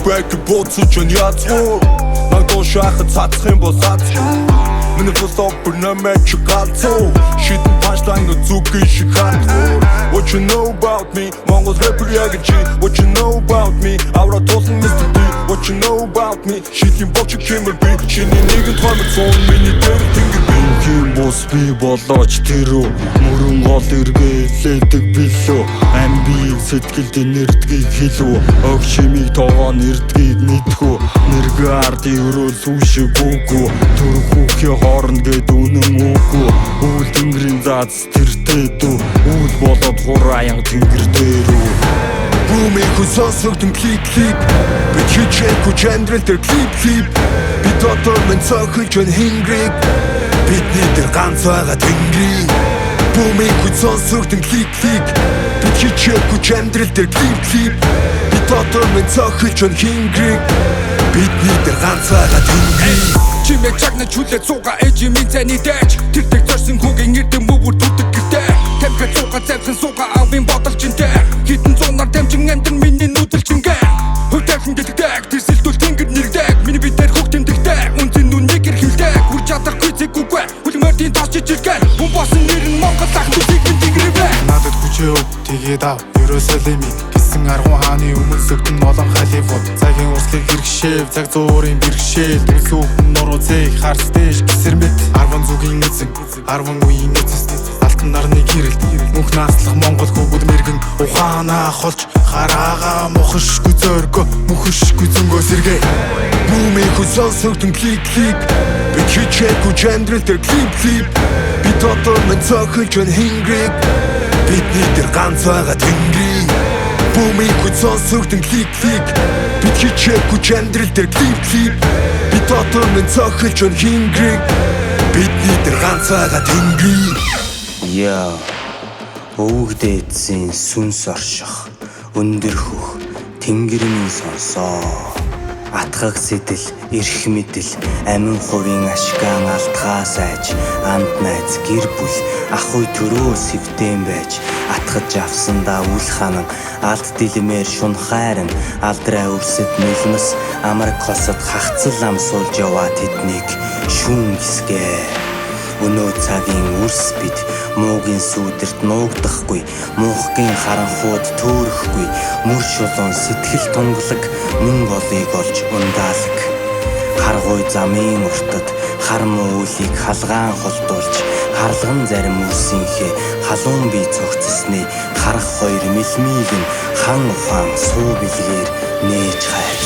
Бэк боцож яцгоо нагдоо шахад цацх юм бол цацгоо миний флоп нэмэж галцоо шидэн панчлайн зүгэн шиг хатгоо What you know about me Монгол рэпер яг чи What you know about me авра тосон Mr. D What you know about me шидэн бочиг хэмэр би шиний нэгэн томог сон миний дээр тэнгэр би хим бос би болооч тэрөө мөрөн гол эргэлээдэг билүү амби сэтгэлд нэрдгийг хэлүү ог шимиг тоогоо нэрдгийг мэдхүү нэргэ ард өрөө сүшиг үгүй төрхүүхээ хоорно гэд үнэн үгүй үл тэнгэрийн зац тэртээ дүү үл болоод хураян тэнгэр дээрүү Бүүмийг хүсосогдон клип би чичээгүй чандрал дээр клип би дотор мен цохилж өн хингриг бидний дээр ганц байгаа тэнгэрийн Бүүмийг хүсосогдон клип би чичээгүй чандрал дээр клип би дотор мен цохилж өн хингриг бидний дээр ганц байгаа тэнгэрийн Чимээ чагна чүлээ цуга ээжи минь цайны дайч Тэр дэг зорсон хүүгийн эрдэм мөвөр түдэг гэртэй Тамхи цуга цайвхан сууга авын бодол чинтэй Хитэн зуунаар дамжин амтэн миний нүүдэл чингээ Хөлтайхан гэдэгдэг тэрсэлдүүл тэнгэр нэрдэг Миний битээр хөх тэмдэгдэг Үнцэн нүнийг эрхэлдэг Хүр чадахгүй зэггүйгүй Хүлмөрдийн тас чичилгэн Хүн босон нэр нь Монгол ах нүсигэн тэнгэрвэ Надад хүчээ өг тэгээд ав Ерөөсөлими гисэн аргун хааны өмнөсөгдөн олон Холливуд Цагийн урслыг хэрэгшээв цаг зуурын бэрхшээл Дүнсүүхэн нуруу зээх харстэш гисэрмэт Арван зүгийн эзэн арван үеийн эцэс Алтан нарны гэрэлт мөнх нааслах Монгол хүүгүүд мэргэн ухаанаа холж Хараагаа мухашгүй зөргөө мөхөшгүй зөнгөө сэргээ Бүүмийг хүсосогдон клип би чичээгүй чандрал дээр клип би дотор мен цохилж өн хингриг бидний дээр ганц байгаа тэнгэрийн Бүүмийг хүсосогдон клип би чичээгүй чандрал дээр клип би дотор мен цохилж өн хингриг бидний дээр ганц байгаа тэнгэрийн Яа өвгдээдсэн сүнс орших өндөр хөх тэнгэрийн сонсоо атгах сэтэл эрх мэдэл амин хувийн ашгаан алтгаас айж амт найз гэр бүл ахуй төрөө сэвтэн байж атгаж авсандаа үл ханан алт дилмээр шун хайран алдраа өрсөд нэлмэс амраг хосод хахцал ам суулж яваа тэднийг шүүн гисгээ Өнөө цагийн үрс бид муугийн сүудэрт нуугдахгүй муухгийн харанхууд төөрөхгүй мөр шулуун сэтгэл тунгалаг мөн голыг олж ундаалаг харгуй замын уртад хар муулийг халгаан холдуулж харлаган зарим үрсийнхээ халуун бие цогцсны харах хоёр мэлмийг нь хан ухаан суу билгээр нээж хайр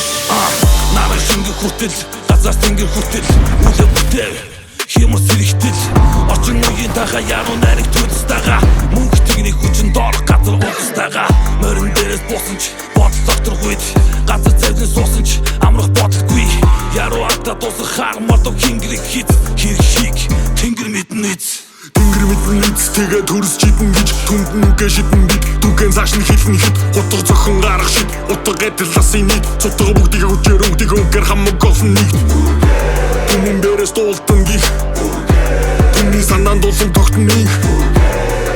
Намайг шингэх хүртэл газар тэнгэр хүртэл үлээ бүтэв Хэмэр сэрэгтэл Орчин үеийн тага яруу нариг төдстага Мөнгө тэгний хүчин доорх газар уулстага Морин дээрээс буусан ч бодол докторгүйд Газар цайвны суусан ч амрах бодолгүй Яруу артаа дуусах хар мордов хингэрэг хит Хэрэг шиг тэнгэр мэдэн эз Тэнгэр мэдэн эз тэгээ төрс жидэн гэж Түндэн үгээ шидэн бит Түгэн цааш нь хэлэн хит Утга зохин гарах шид Утга гэдэлласын нийт Цутга бүгдийг өчээр өнгөдийг өнгөр хамаг олсон нийт Түмэн бэрээс дуултан гих Түмний санаанд улам тогтон их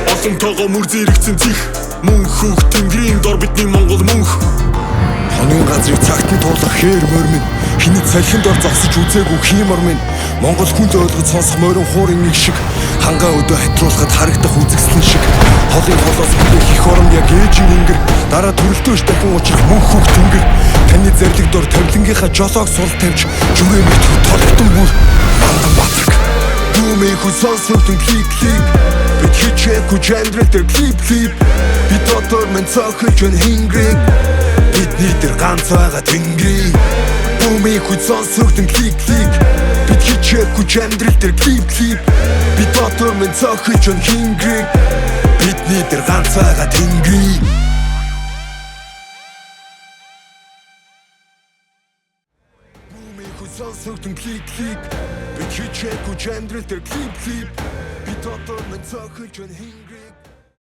Олон тоогоо мөр зэрэгцэн цих Мөнх хүүх тэнгэрийн дор бидний Монгол мөнх Хонын газрыг цагт нь туулах хээр морь Хинэд салхинд ор зогсож үзээгүй хиймор минь Монгол хүнд ойлгож сонсох морин хуурын нэг шиг Хангаа өдөө хатруулахад харагдах үзэгслэн шиг Холын холоос бүлээх их орон яг ээжийн ингэр Дараа төрөлтөөш дахин уучрах мөнх хүүх тэнгэр Таны зэрлэг дор тавилангийнхаа жолоог сул тавьж Жүгээ мэт толготон бүр манган батраг Бүүмийг хүсосогдон клип би чичээгүй чандрал дээр клип би дотор мен цохилж өн хингриг бидний дээр ганц байгаа тэнгэрийн Бүүмийг хүсосогдон клип би чичээгүй чандрал дээр клип би дотор мен цохилж өн хингриг бидний дээр ганц байгаа тэнгэрийн сонсогдсон клик би хичээгүй амьдрал дээр клип би дотор минь цохилж байна хингрэг